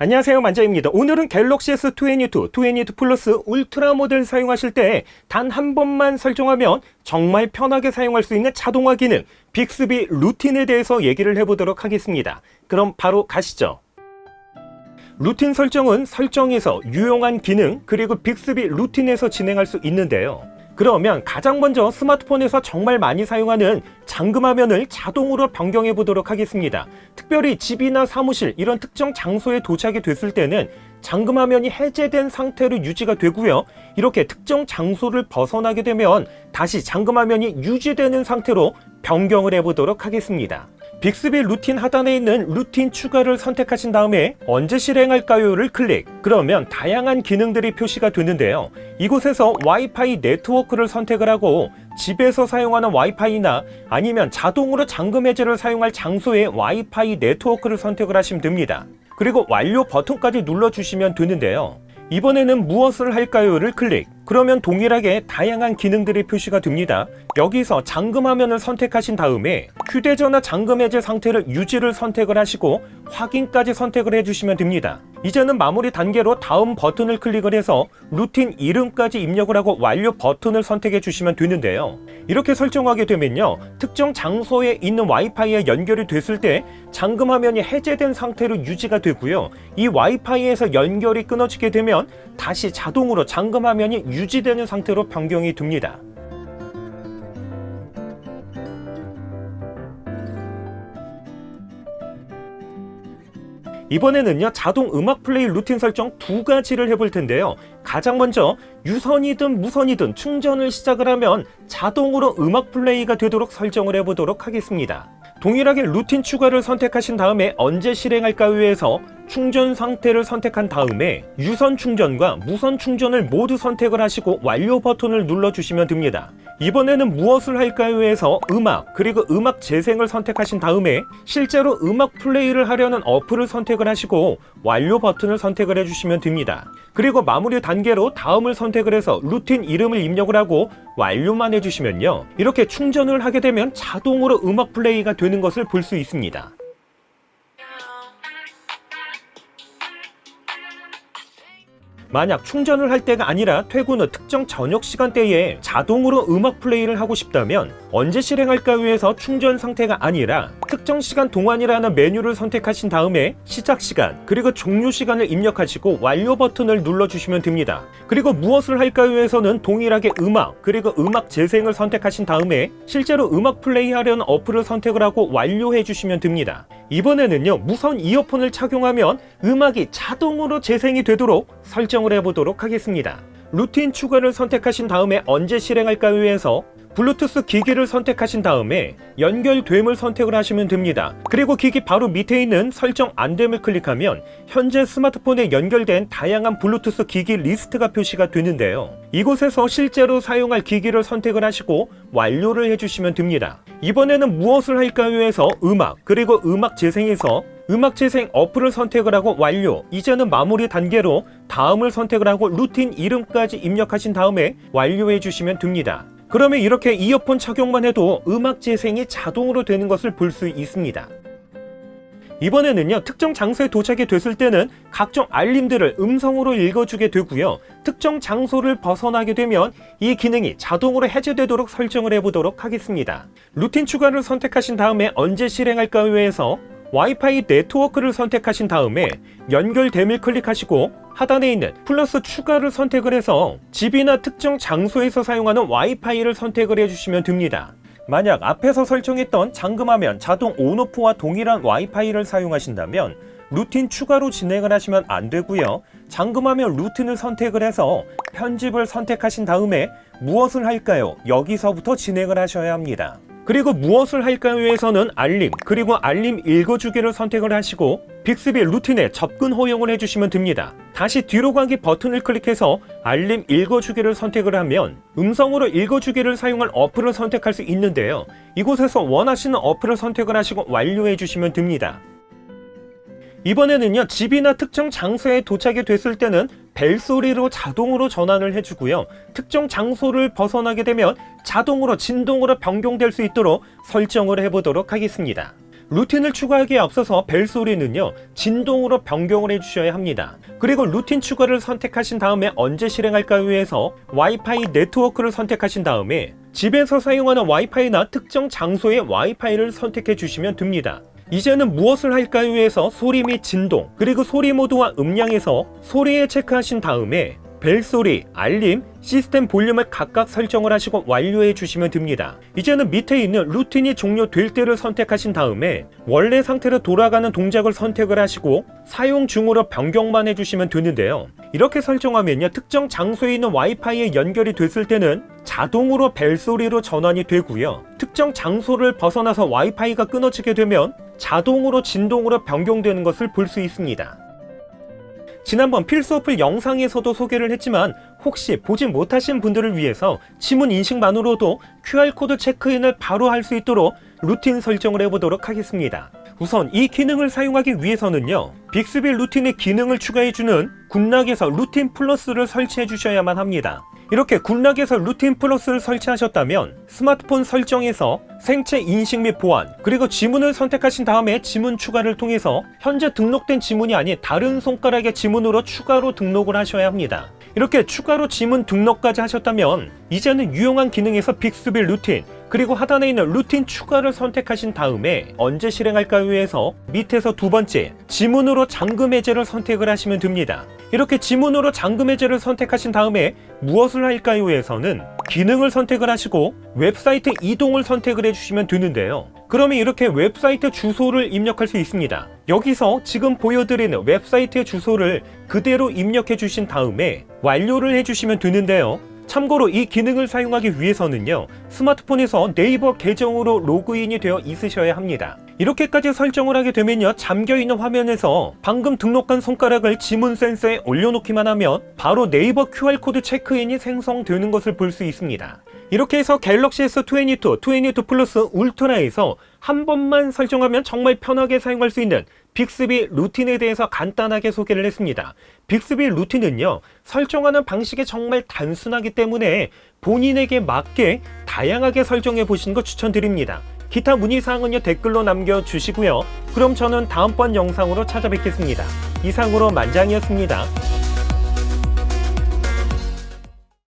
안녕하세요, 만자입니다. 오늘은 갤럭시 S22, 22 플러스 울트라 모델 사용하실 때 단 한 번만 설정하면 정말 편하게 사용할 수 있는 자동화 기능 빅스비 루틴에 대해서 얘기를 해보도록 하겠습니다. 그럼 바로 가시죠. 루틴 설정은 설정에서 유용한 기능 그리고 빅스비 루틴에서 진행할 수 있는데요. 그러면 가장 먼저 스마트폰에서 정말 많이 사용하는 잠금화면을 자동으로 변경해 보도록 하겠습니다. 특별히 집이나 사무실 이런 특정 장소에 도착이 됐을 때는 잠금화면이 해제된 상태로 유지가 되고요. 이렇게 특정 장소를 벗어나게 되면 다시 잠금화면이 유지되는 상태로 변경을 해 보도록 하겠습니다. 빅스비 루틴 하단에 있는 루틴 추가를 선택하신 다음에 언제 실행할까요를 클릭. 그러면 다양한 기능들이 표시가 되는데요. 이곳에서 와이파이 네트워크를 선택을 하고 집에서 사용하는 와이파이나 아니면 자동으로 잠금 해제를 사용할 장소의 와이파이 네트워크를 선택을 하시면 됩니다. 그리고 완료 버튼까지 눌러주시면 되는데요. 이번에는 무엇을 할까요를 클릭. 그러면 동일하게 다양한 기능들이 표시가 됩니다. 여기서 잠금 화면을 선택하신 다음에 휴대전화 잠금 해제 상태를 유지를 선택을 하시고 확인까지 선택을 해주시면 됩니다. 이제는 마무리 단계로 다음 버튼을 클릭을 해서 루틴 이름까지 입력을 하고 완료 버튼을 선택해 주시면 되는데요. 이렇게 설정하게 되면요, 특정 장소에 있는 와이파이에 연결이 됐을 때 잠금 화면이 해제된 상태로 유지가 되고요. 이 와이파이에서 연결이 끊어지게 되면 다시 자동으로 잠금 화면이 유지되는 상태로 변경이 됩니다. 이번에는요, 자동 음악 플레이 루틴 설정 두 가지를 해볼 텐데요. 가장 먼저 유선이든 무선이든 충전을 시작을 하면 자동으로 음악 플레이가 되도록 설정을 해보도록 하겠습니다. 동일하게 루틴 추가를 선택하신 다음에 언제 실행할까요에서 충전 상태를 선택한 다음에 유선 충전과 무선 충전을 모두 선택을 하시고 완료 버튼을 눌러주시면 됩니다. 이번에는 무엇을 할까요에서 음악 그리고 음악 재생을 선택하신 다음에 실제로 음악 플레이를 하려는 어플을 선택을 하시고 완료 버튼을 선택을 해주시면 됩니다. 그리고 마무리 단계로 다음을 선택을 해서 루틴 이름을 입력을 하고 완료만 해주시면요, 이렇게 충전을 하게 되면 자동으로 음악 플레이가 되는 것을 볼 수 있습니다. 만약 충전을 할 때가 아니라 퇴근 후 특정 저녁 시간대에 자동으로 음악 플레이를 하고 싶다면 언제 실행할까요에서 충전 상태가 아니라 특정 시간 동안이라는 메뉴를 선택하신 다음에 시작 시간 그리고 종료 시간을 입력하시고 완료 버튼을 눌러주시면 됩니다. 그리고 무엇을 할까요에서는 동일하게 음악 그리고 음악 재생을 선택하신 다음에 실제로 음악 플레이 하려는 어플을 선택을 하고 완료해 주시면 됩니다. 이번에는요, 무선 이어폰을 착용하면 음악이 자동으로 재생이 되도록 설정을 해보도록 하겠습니다. 루틴 추가를 선택하신 다음에 언제 실행할까요에서 블루투스 기기를 선택하신 다음에 연결됨을 선택을 하시면 됩니다. 그리고 기기 바로 밑에 있는 설정 안됨을 클릭하면 현재 스마트폰에 연결된 다양한 블루투스 기기 리스트가 표시가 되는데요. 이곳에서 실제로 사용할 기기를 선택을 하시고 완료를 해주시면 됩니다. 이번에는 무엇을 할까요에서 음악 그리고 음악 재생에서 음악 재생 어플을 선택을 하고 완료. 이제는 마무리 단계로 다음을 선택을 하고 루틴 이름까지 입력하신 다음에 완료해 주시면 됩니다. 그러면 이렇게 이어폰 착용만 해도 음악 재생이 자동으로 되는 것을 볼 수 있습니다. 이번에는요, 특정 장소에 도착이 됐을 때는 각종 알림들을 음성으로 읽어주게 되고요. 특정 장소를 벗어나게 되면 이 기능이 자동으로 해제되도록 설정을 해보도록 하겠습니다. 루틴 추가를 선택하신 다음에 언제 실행할까요에서 와이파이 네트워크를 선택하신 다음에 연결됨을 클릭하시고 하단에 있는 플러스 추가를 선택을 해서 집이나 특정 장소에서 사용하는 와이파이를 선택을 해주시면 됩니다. 만약 앞에서 설정했던 잠금화면 자동 온오프와 동일한 와이파이를 사용하신다면 루틴 추가로 진행을 하시면 안 되고요. 잠금화면 루틴을 선택을 해서 편집을 선택하신 다음에 무엇을 할까요? 여기서부터 진행을 하셔야 합니다. 그리고 무엇을 할까요에서는 알림 그리고 알림 읽어주기를 선택을 하시고 빅스비 루틴에 접근 허용을 해주시면 됩니다. 다시 뒤로 가기 버튼을 클릭해서 알림 읽어주기를 선택을 하면 음성으로 읽어주기를 사용할 어플을 선택할 수 있는데요. 이곳에서 원하시는 어플을 선택을 하시고 완료해 주시면 됩니다. 이번에는요, 집이나 특정 장소에 도착이 됐을 때는 벨소리로 자동으로 전환을 해주고요. 특정 장소를 벗어나게 되면 자동으로 진동으로 변경될 수 있도록 설정을 해보도록 하겠습니다. 루틴을 추가하기에 앞서서 벨소리는요, 진동으로 변경을 해주셔야 합니다. 그리고 루틴 추가를 선택하신 다음에 언제 실행할까요 해서 와이파이 네트워크를 선택하신 다음에 집에서 사용하는 와이파이나 특정 장소의 와이파이를 선택해 주시면 됩니다. 이제는 무엇을 할까요 해서 소리 및 진동, 그리고 소리 모드와 음량에서 소리에 체크하신 다음에 벨소리, 알림, 시스템 볼륨을 각각 설정을 하시고 완료해 주시면 됩니다. 이제는 밑에 있는 루틴이 종료될 때를 선택하신 다음에 원래 상태로 돌아가는 동작을 선택을 하시고 사용 중으로 변경만 해주시면 되는데요. 이렇게 설정하면요, 특정 장소에 있는 와이파이에 연결이 됐을 때는 자동으로 벨소리로 전환이 되고요, 특정 장소를 벗어나서 와이파이가 끊어지게 되면 자동으로 진동으로 변경되는 것을 볼 수 있습니다. 지난번 필수 어플 영상에서도 소개를 했지만 혹시 보지 못하신 분들을 위해서 지문 인식만으로도 QR코드 체크인을 바로 할 수 있도록 루틴 설정을 해보도록 하겠습니다. 우선 이 기능을 사용하기 위해서는요, 빅스비 루틴의 기능을 추가해주는 굿락에서 루틴 플러스를 설치해 주셔야만 합니다. 이렇게 굿락에서 루틴 플러스를 설치하셨다면 스마트폰 설정에서 생체 인식 및 보안, 그리고 지문을 선택하신 다음에 지문 추가를 통해서 현재 등록된 지문이 아닌 다른 손가락의 지문으로 추가로 등록을 하셔야 합니다. 이렇게 추가로 지문 등록까지 하셨다면 이제는 유용한 기능에서 빅스비 루틴, 그리고 하단에 있는 루틴 추가를 선택하신 다음에 언제 실행할까요 해서 밑에서 두 번째 지문으로 잠금 해제를 선택을 하시면 됩니다. 이렇게 지문으로 잠금 해제를 선택하신 다음에 무엇을 할까요 해서는 기능을 선택을 하시고 웹사이트 이동을 선택을 해주시면 되는데요. 그러면 이렇게 웹사이트 주소를 입력할 수 있습니다. 여기서 지금 보여드리는 웹사이트의 주소를 그대로 입력해 주신 다음에 완료를 해주시면 되는데요. 참고로 이 기능을 사용하기 위해서는요, 스마트폰에서 네이버 계정으로 로그인이 되어 있으셔야 합니다. 이렇게까지 설정을 하게 되면요, 잠겨있는 화면에서 방금 등록한 손가락을 지문 센서에 올려놓기만 하면 바로 네이버 QR코드 체크인이 생성되는 것을 볼 수 있습니다. 이렇게 해서 갤럭시 S22, 22 플러스 울트라에서 한 번만 설정하면 정말 편하게 사용할 수 있는 빅스비 루틴에 대해서 간단하게 소개를 했습니다. 빅스비 루틴은요, 설정하는 방식이 정말 단순하기 때문에 본인에게 맞게 다양하게 설정해 보시는 거 추천드립니다. 기타 문의사항은요, 댓글로 남겨주시고요. 그럼 저는 다음번 영상으로 찾아뵙겠습니다. 이상으로 만장이었습니다.